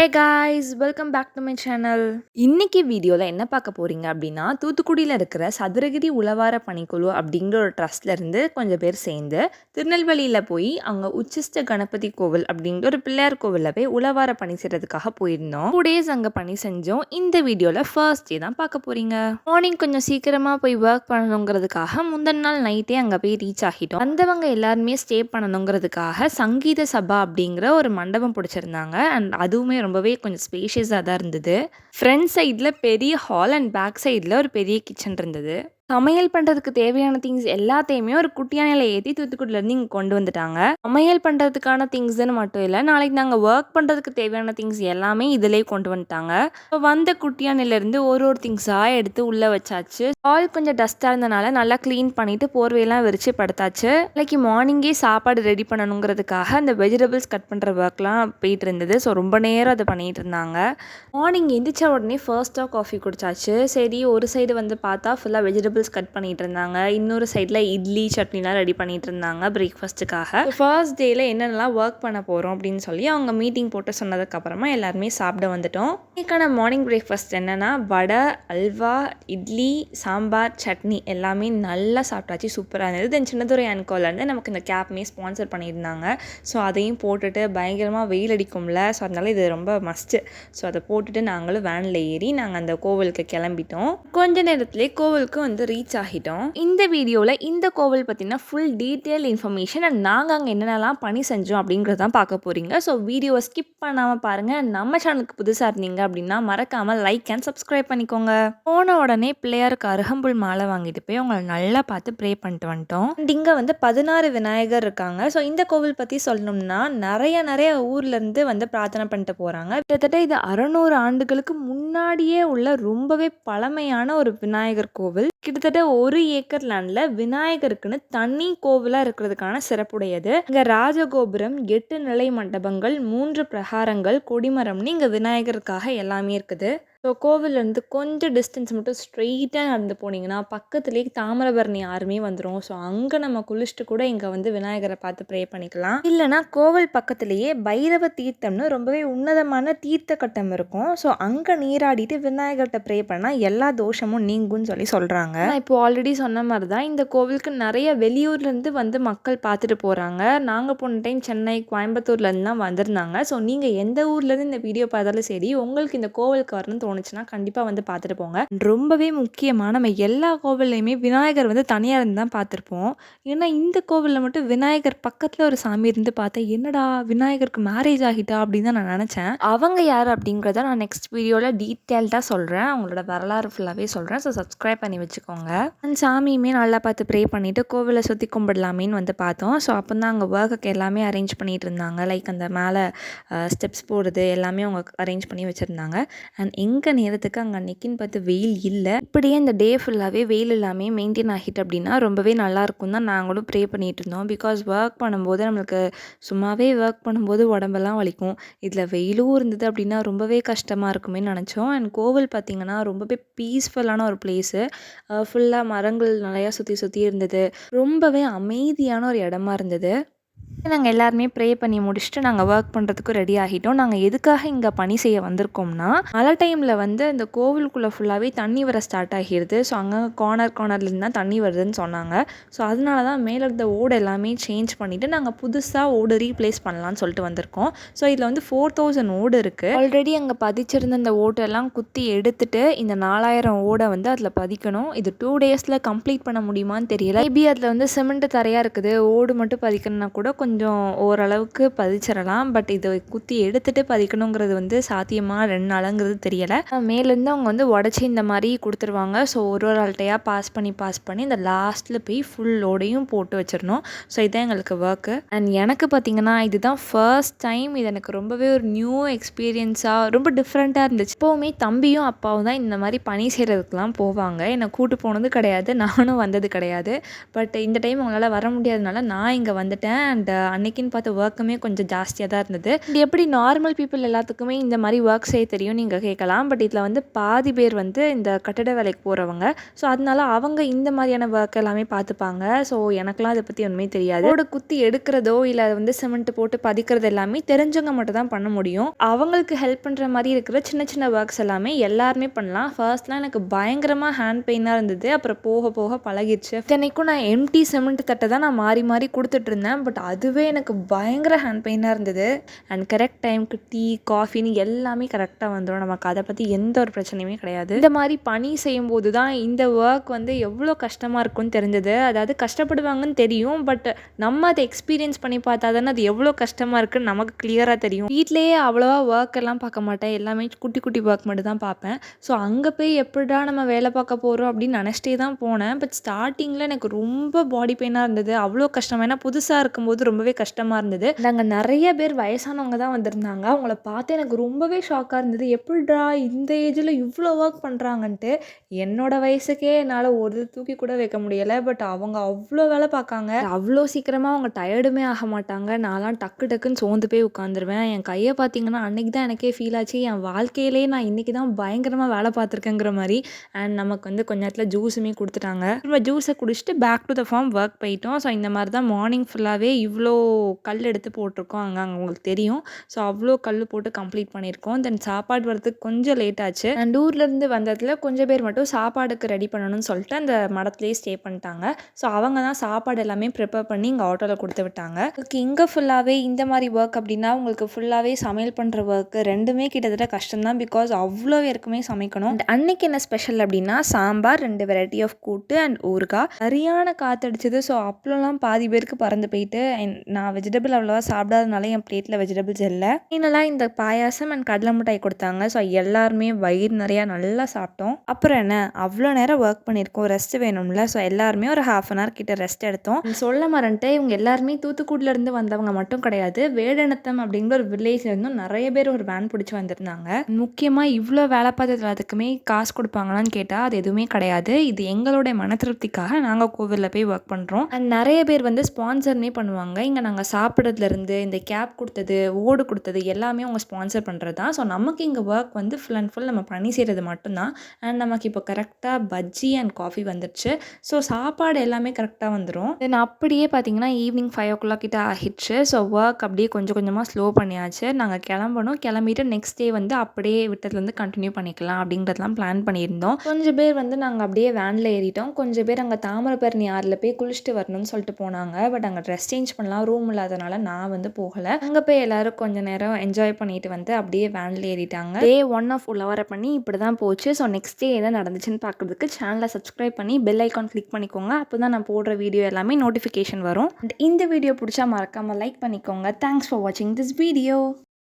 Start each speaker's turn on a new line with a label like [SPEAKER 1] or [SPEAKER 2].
[SPEAKER 1] Hey guys, welcome back to my channel. இன்னைக்கு வீடியோவில் என்ன பார்க்க போகிறீங்க அப்படின்னா, தூத்துக்குடியில் இருக்கிற சதுரகிரி உழவார பணிக்குழு அப்படிங்கிற ஒரு ட்ரஸ்ட்லேருந்து கொஞ்சம் பேர் சேர்ந்து திருநெல்வேலியில் போய் அங்கே உச்சிஷ்ட கணபதி கோவில் அப்படிங்கிற ஒரு பிள்ளையார் கோவிலில் போய் உழவார பணி செய்கிறதுக்காக போயிருந்தோம். 2 days அங்கே பணி செஞ்சோம். இந்த வீடியோவில் ஃபர்ஸ்ட் டே தான் பார்க்க போகிறீங்க. மார்னிங் கொஞ்சம் சீக்கிரமாக போய் ஒர்க் பண்ணணுங்கிறதுக்காக முந்தின நாள் நைட்டே அங்கே போய் ரீச் ஆகிட்டோம். வந்தவங்க எல்லாருமே ஸ்டே பண்ணணுங்கிறதுக்காக சங்கீத சபா அப்படிங்கிற ஒரு மண்டபம் பிடிச்சிருந்தாங்க. அண்ட் அதுவுமே ரொம்பவே கொஞ்சம் ஸ்பேஷியஸாக தான் இருந்தது. ஃப்ரண்ட் சைடில் பெரிய ஹால் அண்ட் பேக் சைடில் ஒரு பெரிய கிச்சன் இருந்தது. சமையல் பண்ணுறதுக்கு தேவையான திங்ஸ் எல்லாத்தையுமே ஒரு குட்டியானையில் ஏற்றி தூத்துக்குடியிலேருந்து இங்கே கொண்டு வந்துட்டாங்க. சமையல் பண்ணுறதுக்கான திங்ஸ்ன்னு மட்டும் இல்லை, நாளைக்கு நாங்கள் ஒர்க் பண்ணுறதுக்கு தேவையான திங்ஸ் எல்லாமே இதிலே கொண்டு வந்துட்டாங்க. இப்போ வந்த குட்டியானையிலேருந்து ஒரு திங்ஸாக எடுத்து உள்ளே வச்சாச்சு. ஹால் கொஞ்சம் டஸ்ட்டாக இருந்தனால நல்லா க்ளீன் பண்ணிவிட்டு போர்வையெல்லாம் விரித்து படுத்தாச்சு. நாளைக்கு மார்னிங்கே சாப்பாடு ரெடி பண்ணணுங்கிறதுக்காக அந்த வெஜிடபிள்ஸ் கட் பண்ணுற ஒர்க்லாம் போயிட்டு இருந்தது. ஸோ ரொம்ப நேரம் அதை பண்ணிகிட்டு இருந்தாங்க. மார்னிங் எந்திரிச்ச உடனே ஃபர்ஸ்ட்டாக காஃபி குடிச்சாச்சு. சரி, ஒரு சைடு வந்து பார்த்தா ஃபுல்லாக வெஜிடபிள்ஸ் கட் பண்ணிட்டு இருந்தாங்க, இன்னொரு சைடில் இட்லி சட்னிலாம் ரெடி பண்ணிட்டு இருந்தாங்க பிரேக்ஃபாஸ்ட்டுக்காக. ஃபர்ஸ்ட் டேயில் என்னென்னலாம் ஒர்க் பண்ண போகிறோம் அப்படின்னு சொல்லி அவங்க மீட்டிங் போட்டு சொன்னதுக்கப்புறமா எல்லாருமே சாப்பிட வந்துட்டோம். இன்னைக்கான மார்னிங் பிரேக்ஃபாஸ்ட் என்னென்னா வடை, அல்வா, இட்லி, சாம்பார், சட்னி எல்லாமே நல்லா சாப்பிட்டாச்சு. சூப்பராக இருந்தது. தென் சின்னதுரை அன்கோலேருந்து நமக்கு இந்த கேப்மே ஸ்பான்சர் பண்ணியிருந்தாங்க. ஸோ அதையும் போட்டுட்டு பயங்கரமாக வெயில் அடிக்கும்ல, ஸோ அதனால இது ரொம்ப மஸ்ட்டு. ஸோ அதை போட்டுட்டு நாங்களும் வேனில் ஏறி நாங்கள் அந்த கோவிலுக்கு கிளம்பிட்டோம். கொஞ்ச நேரத்துலேயே கோவிலுக்கு வந்து ரீச் ஆகிட்டோம். இந்த வீடியோவில் இந்த கோவில் பற்றின ஃபுல் டீட்டெயில் இன்ஃபர்மேஷன் அண்ட் நாங்கள் அங்கே என்னென்னலாம் பணி செஞ்சோம் அப்படிங்கிறதான் பார்க்க போகிறீங்க. ஸோ வீடியோவை ஸ்கிப் பண்ணாமல் பாருங்கள். நம்ம சேனலுக்கு புதுசாக இருந்தீங்க அப்படின்னா மறக்காமல் லைக் அண்ட் சப்ஸ்கிரைப் பண்ணிக்கோங்க. போன உடனே பிள்ளையாருக்கு அருகம்புல் மாலை வாங்கிட்டு போய் உங்களை நல்லா பார்த்து ப்ரே பண்ணிட்டு வந்துட்டோம். அண்ட் இங்கே வந்து 16 விநாயகர் இருக்காங்க. ஸோ இந்த கோவில் பற்றி சொல்லணும்னா நிறைய ஊர்லேருந்து வந்து பிரார்த்தனை பண்ணிட்டு போகிறாங்க. கிட்டத்தட்ட இது 600 ஆண்டுகளுக்கு முன்னாடியே உள்ள ரொம்பவே பழமையான ஒரு விநாயகர் கோவில். கிட்டத்தட்ட 1 ஏக்கர் லேண்டில் விநாயகருக்குன்னு தனி கோவிலாக இருக்கிறதுக்கான சிறப்புடையது. இங்கே ராஜகோபுரம், 8 நிலை மண்டபங்கள், 3 பிரகாரங்கள், கொடிமரம்னு இங்கே விநாயகருக்காக எல்லாமே இருக்குது. ஸோ கோவிலேருந்து கொஞ்சம் டிஸ்டன்ஸ் மட்டும் ஸ்ட்ரெயிட்டாக நடந்து போனீங்கன்னா பக்கத்துலேயே தாமிரபரணி ஆறுமே வந்துடும். ஸோ அங்கே நம்ம குளிச்சுட்டு கூட இங்கே வந்து விநாயகரை பார்த்து ப்ரே பண்ணிக்கலாம். இல்லைனா கோவில் பக்கத்துலேயே பைரவ தீர்த்தம்னு ரொம்பவே உன்னதமான தீர்த்த கட்டம் இருக்கும். ஸோ அங்கே நீராடிட்டு விநாயகர்கிட்ட ப்ரே பண்ணால் எல்லா தோஷமும் நீங்கும்னு சொல்கிறாங்க. இப்போ ஆல்ரெடி சொன்ன மாதிரி தான் இந்த கோவிலுக்கு நிறைய வெளியூர்லேருந்து வந்து மக்கள் பார்த்துட்டு போகிறாங்க. நாங்கள் போன டைம் சென்னை, கோயம்புத்தூர்லேருந்துலாம் வந்திருந்தாங்க. ஸோ நீங்கள் எந்த ஊர்லேருந்து இந்த வீடியோ பார்த்தாலும் சரி, உங்களுக்கு இந்த கோவிலுக்கு வரணும்னு தோணுச்சுன்னா கண்டிப்பாக வந்து பார்த்துட்டு போங்க. ரொம்பவே முக்கியமாக நம்ம எல்லா கோவில்லையுமே விநாயகர் வந்து தனியாக இருந்து தான் பார்த்துருப்போம். ஏன்னா இந்த கோவிலில் மட்டும் விநாயகர் பக்கத்தில் ஒரு சாமி இருந்து பார்த்தேன். என்னடா விநாயகருக்கு மேரேஜ் ஆகிட்டா அப்படின்னு தான் நான் நினச்சேன். அவங்க யார் அப்படிங்கிறத நான் நெக்ஸ்ட் வீடியோவில் டீட்டெயில்டாக சொல்கிறேன். அவங்களோட வரலாறு ஃபுல்லாகவே சொல்கிறேன். ஸோ சப்ஸ்கிரைப் பண்ணி வச்சுக்கோங்க. அந்த சாமியுமே நல்லா பார்த்து ப்ரே பண்ணிவிட்டு கோவிலை சுற்றி கும்பிடலாமேன்னு வந்து பார்த்தோம். ஸோ அப்போ தான் அங்கே ஒர்க்குக்கு எல்லாமே அரேஞ்ச் பண்ணிகிட்டு இருந்தாங்க. லைக் அந்த மேலே ஸ்டெப்ஸ் போடுறது எல்லாமே அவங்க அரேஞ்ச் பண்ணி வச்சுருந்தாங்க. அண்ட் எங்கள் நேரத்துக்கு அங்கே அன்னைக்குன்னு பார்த்து வெயில் இல்லை. இப்படியே இந்த டே ஃபுல்லாகவே வெயில் இல்லாமல் மெயின்டைன் ஆகிட்டு அப்படின்னா ரொம்பவே நல்லாயிருக்கும் தான் நாங்களும் ப்ரே பண்ணிகிட்டு இருந்தோம். பிகாஸ் ஒர்க் பண்ணும்போது நம்மளுக்கு சும்மாவே ஒர்க் பண்ணும்போது உடம்பெல்லாம் வலிக்கும். இதில் வெயிலும் இருந்தது அப்படின்னா ரொம்பவே கஷ்டமாக இருக்குமே நினச்சோம். அண்ட் கோவில் பார்த்திங்கன்னா ரொம்பவே பீஸ்ஃபுல்லான ஒரு பிளேஸு. ஃபுல்லாக மரங்கள் நிறையா சுற்றி இருந்தது. ரொம்பவே அமைதியான ஒரு இடமா இருந்தது. நாங்கள் எல்லாருமே ப்ரே பண்ணி முடிச்சுட்டு நாங்கள் ஒர்க் பண்ணுறதுக்கு ரெடி ஆகிட்டோம். நாங்கள் எதுக்காக இங்கே பணி செய்ய வந்திருக்கோம்னா, மழை டைமில் வந்து இந்த கோவிலுக்குள்ளே ஃபுல்லாகவே தண்ணி வர ஸ்டார்ட் ஆகிடுது. ஸோ அங்கே கார்னர்லேருந்து தான் தண்ணி வருதுன்னு சொன்னாங்க. ஸோ அதனால தான் மேலே இருந்த ஓடு எல்லாமே சேஞ்ச் பண்ணிவிட்டு நாங்கள் புதுசாக ஓடு ரீப்ளேஸ் பண்ணலான்னு சொல்லிட்டு வந்திருக்கோம். ஸோ இதில் வந்து 4000 ஓடு இருக்குது. ஆல்ரெடி அங்கே பதிச்சிருந்த இந்த ஓட்டெல்லாம் குத்தி எடுத்துட்டு இந்த 4000 ஓடை வந்து அதில் பதிக்கணும். இது 2 days கம்ப்ளீட் பண்ண முடியுமான்னு தெரியல. மேபி அதில் வந்து சிமெண்ட் தரையாக இருக்குது, ஓடு மட்டும் பதிக்கணும்னா கூட கொஞ்சம் ஓரளவுக்கு பதிச்சிடலாம். பட் இதை குத்தி எடுத்துகிட்டு பதிக்கணுங்கிறது வந்து சாத்தியமாக 2 நாளுங்கிறது தெரியலை. மேலேருந்து அவங்க வந்து உடச்சி இந்த மாதிரி கொடுத்துருவாங்க. ஸோ ஒரு ஆள்கிட்டையாக பாஸ் பண்ணி இந்த லாஸ்ட்டில் போய் ஃபுல் லோடையும் போட்டு வச்சிடணும். ஸோ இதுதான் எங்களுக்கு ஒர்க்கு. அண்ட் எனக்கு பார்த்திங்கன்னா இதுதான் ஃபர்ஸ்ட் டைம். இது எனக்கு ரொம்பவே ஒரு நியூ எக்ஸ்பீரியன்ஸாக ரொம்ப டிஃப்ரெண்ட்டாக இருந்துச்சு. இப்போவுமே தம்பியும் அப்பாவும் தான் இந்த மாதிரி பணி செய்கிறதுக்கெலாம் போவாங்க. என்னை கூட்டு போனது கிடையாது, நானும் வந்தது கிடையாது. பட் இந்த டைம் அவங்களால வர முடியாதனால நான் இங்கே வந்துட்டேன். அண்ட் அன்னைக்குன்னு பார்த்து ஒர்க்குமே கொஞ்சம் ஜாஸ்தியாக தான் இருந்தது. இது எப்படி நார்மல் பீப்புள் எல்லாத்துக்குமே இந்த மாதிரி ஒர்க் செய்ய தெரியும் நீங்கள் கேட்கலாம். பட் இதில் வந்து பாதி பேர் வந்து இந்த கட்டட வேலைக்கு போகிறவங்க. ஸோ அதனால அவங்க இந்த மாதிரியான ஒர்க் எல்லாமே பார்த்துப்பாங்க. ஸோ எனக்குலாம் அதை பற்றி ஒன்றுமே தெரியாது. ரோட குத்தி எடுக்கிறதோ இல்லை வந்து சிமெண்ட் போட்டு பதிக்கிறது எல்லாமே தெரிஞ்சவங்க மட்டும் தான் பண்ண முடியும். அவங்களுக்கு ஹெல்ப் பண்ணுற மாதிரி இருக்கிற சின்ன சின்ன ஒர்க்ஸ் எல்லாமே எல்லாருமே பண்ணலாம். ஃபர்ஸ்ட்லாம் எனக்கு பயங்கரமாக ஹேண்ட் பெயினாக இருந்தது. அப்புறம் போக போக பழகிடுச்சு. இத்தனைக்கும் நான் எம்டி சிமெண்ட் தட்டை தான் நான் மாறி மாறி கொடுத்துட்டு இருந்தேன். பட் அதுவே எனக்கு பயங்கர ஹேண்ட் பெயினாக இருந்தது. அண்ட் கரெக்ட் டைமுக்கு டீ காஃபின்னு எல்லாமே கரெக்டாக வந்துடும். நமக்கு அதை பற்றி எந்த ஒரு பிரச்சனையுமே கிடையாது. இந்த மாதிரி பணி செய்யும்போது தான் இந்த ஒர்க் வந்து எவ்வளோ கஷ்டமாக இருக்கும்னு தெரிஞ்சது. அதாவது கஷ்டப்படுவாங்கன்னு தெரியும். பட் நம்ம அதை எக்ஸ்பீரியன்ஸ் பண்ணி பார்த்தா தானே அது எவ்வளோ கஷ்டமாக இருக்குன்னு நமக்கு கிளியராக தெரியும். வீட்லேயே அவ்வளோவா ஒர்க் எல்லாம் பார்க்க மாட்டேன். எல்லாமே குட்டி குட்டி ஒர்க் மட்டும் தான் பார்ப்பேன். ஸோ அங்கே போய் எப்படிடா நம்ம வேலை பார்க்க போகிறோம் அப்படின்னு நினச்சிட்டே தான் போனேன். பட் ஸ்டார்டிங்கில் எனக்கு ரொம்ப பாடி பெயினாக இருந்தது. அவ்வளோ கஷ்டம். ஏன்னா புதுசாக இருக்கும்போது ரொம்பவே கஷ்டமாக இருந்தது. நாங்கள் நிறைய பேர் வயசானவங்க தான் வந்திருந்தாங்க. அவங்கள பார்த்து எனக்கு ரொம்பவே ஷாக்காக இருந்தது. எப்படிடா இந்த ஏஜில் இவ்வளோ ஒர்க் பண்ணுறாங்கன்ட்டு. என்னோட வயசுக்கே என்னால் ஒரு தூக்கி கூட வைக்க முடியலை. பட் அவங்க அவ்வளோ வேலை பார்க்காங்க. அவ்வளோ சீக்கிரமாக அவங்க டயர்டுமே ஆக மாட்டாங்க. நான்லாம் டக்கு டக்குன்னு சோர்ந்து போய் உட்காந்துருவேன். என் கையை பார்த்தீங்கன்னா அன்றைக்கி தான் எனக்கே ஃபீல் ஆச்சு. என் வாழ்க்கையிலே நான் இன்றைக்கி தான் பயங்கரமாக வேலை பார்த்துருக்கேங்கிற மாதிரி. அண்ட் நமக்கு வந்து கொஞ்ச நேரத்தில் ஜூஸுமே கொடுத்துட்டாங்க. திரும்ப ஜூஸை குடிச்சிட்டு back to the farm work போயிட்டோம். ஸோ இந்த மாதிரி தான் மார்னிங் ஃபுல்லாகவே இவ்வளோ கல் எடுத்து போட்டிருக்கோம். அங்கே உங்களுக்கு தெரியும். ஸோ அவ்வளோ கல் போட்டு கம்ப்ளீட் பண்ணியிருக்கோம். தென் சாப்பாடு வரதுக்கு கொஞ்சம் லேட் ஆச்சு. அண்ட் ஊர்லேருந்து வந்ததில் கொஞ்சம் பேர் மட்டும் சாப்பாடுக்கு ரெடி பண்ணணும்னு சொல்லிட்டு அந்த மடத்துலேயே ஸ்டே பண்ணிட்டாங்க. ஸோ அவங்க தான் சாப்பாடு எல்லாமே ப்ரிப்பேர் பண்ணி இங்கே ஆட்டோவில் கொடுத்து விட்டாங்க. உங்களுக்கு இங்கே ஃபுல்லாகவே இந்த மாதிரி ஒர்க் அப்படின்னா உங்களுக்கு ஃபுல்லாகவே சமையல் பண்ணுற ஒர்க்கு ரெண்டுமே கிட்டத்தட்ட கஷ்டம்தான். பிகாஸ் அவ்வளோ பேருக்குமே சமைக்கணும். அன்னைக்கு என்ன ஸ்பெஷல் அப்படின்னா சாம்பார், 2 வெரைட்டி ஆஃப் கூட்டு அண்ட் ஊறுகாய். சரியான காற்றடிச்சது. ஸோ அப்பளம்லாம் பாதி பேருக்கு பறந்து போயிட்டு நான் வெஜிடபிள் அவ்வளோவா சாப்பிடாதனால என் பிளேட்டில் வெஜிடபிள்ஸ் இல்லை. ஃபைனலாக இந்த பாயாசம் அண்ட் கடலை மிட்டாய் கொடுத்தாங்க. ஸோ எல்லாருமே வயிறு நிறையா நல்லா சாப்பிட்டோம். அப்புறம் என்ன அவ்வளோ நேரம் ஒர்க் பண்ணியிருக்கோம், ரெஸ்ட் வேணும்ல. ஸோ எல்லாருமே ஒரு 1/2 hour கிட்ட ரெஸ்ட் எடுத்தோம். சொல்ல மறந்துட்டு இவங்க எல்லாருமே தூத்துக்குடியிலேருந்து வந்தவங்க மட்டும் கிடையாது. வேடநத்தம் அப்படிங்கிற ஒரு வில்லேஜ்லேருந்தும் நிறைய பேர் ஒரு வேன் பிடிச்சி வந்திருந்தாங்க. முக்கியமாக இவ்வளோ வேலை பார்த்தது எல்லாத்துக்குமே காசு கொடுப்பாங்களான்னு கேட்டால் அது எதுவுமே கிடையாது. இது எங்களுடைய மன திருப்திக்காக நாங்கள் கோவிலில் போய் ஒர்க் பண்ணுறோம். அண்ட் நிறைய பேர் வந்து ஸ்பான்சர்னே பண்ணுவாங்க. இங்கே நாங்கள் சாப்பிட்றதுலேருந்து இந்த கேப் கொடுத்தது, ஓடு கொடுத்தது எல்லாமே அவங்க ஸ்பான்சர் பண்ணுறது தான். ஸோ நமக்கு இங்கே ஒர்க் வந்து ஃபுல் அண்ட் ஃபுல் நம்ம பண்ணி செய்கிறது மட்டும்தான். அண்ட் நமக்கு இப்போ கரெக்டாக பஜ்ஜி அண்ட் காஃபி வந்துடுச்சு. ஸோ சாப்பாடு எல்லாமே கரெக்டாக வந்துடும். தென் அப்படியே பார்த்தீங்கன்னா ஈவினிங் 5 o'clock கிட்ட ஆகிடுச்சு. ஸோ ஒர்க் அப்படியே கொஞ்சம் கொஞ்சமாக ஸ்லோ பண்ணியாச்சு. நாங்கள் கிளம்பணும். கிளம்பிட்டு நெக்ஸ்ட் டே வந்து அப்படியே விட்டதுலேருந்து கண்டினியூ பண்ணிக்கலாம் அப்படிங்கிறதுலாம் பிளான் பண்ணியிருந்தோம். கொஞ்சம் பேர் வந்து நாங்கள் அப்படியே வேனில் ஏறிட்டோம். கொஞ்சம் பேர் அங்கே தாமிரபரணி ஆறில் போய் குளிச்சுட்டு வரணும்னு சொல்லிட்டு போனாங்க. பட் அங்கே ட்ரெஸ் சேஞ்ச் பண்ணலாம் ரூம் இல்லாதனால நான் வந்து போகலை. அங்கே போய் எல்லோரும் கொஞ்சம் நேரம் என்ஜாய் பண்ணிட்டு வந்து அப்படியே வேனில் ஏறிட்டாங்க. டே 1 ஆஃப் உழவர பண்ணி இப்படி தான் போச்சு. ஸோ நெக்ஸ்ட் டே என்ன நடந்துச்சுன்னு பார்க்குறதுக்கு சேனலை சப்ஸ்கிரைப் பண்ணி பெல் ஐக்கான் கிளிக் பண்ணிக்கோங்க. அப்போ தான் நான் போடுற வீடியோ எல்லாமே நோட்டிஃபிகேஷன் வரும். இந்த வீடியோ பிடிச்சா மறக்காமல் லைக் பண்ணிக்கோங்க. தேங்க்ஸ் ஃபார் வாட்சிங் திஸ் வீடியோ.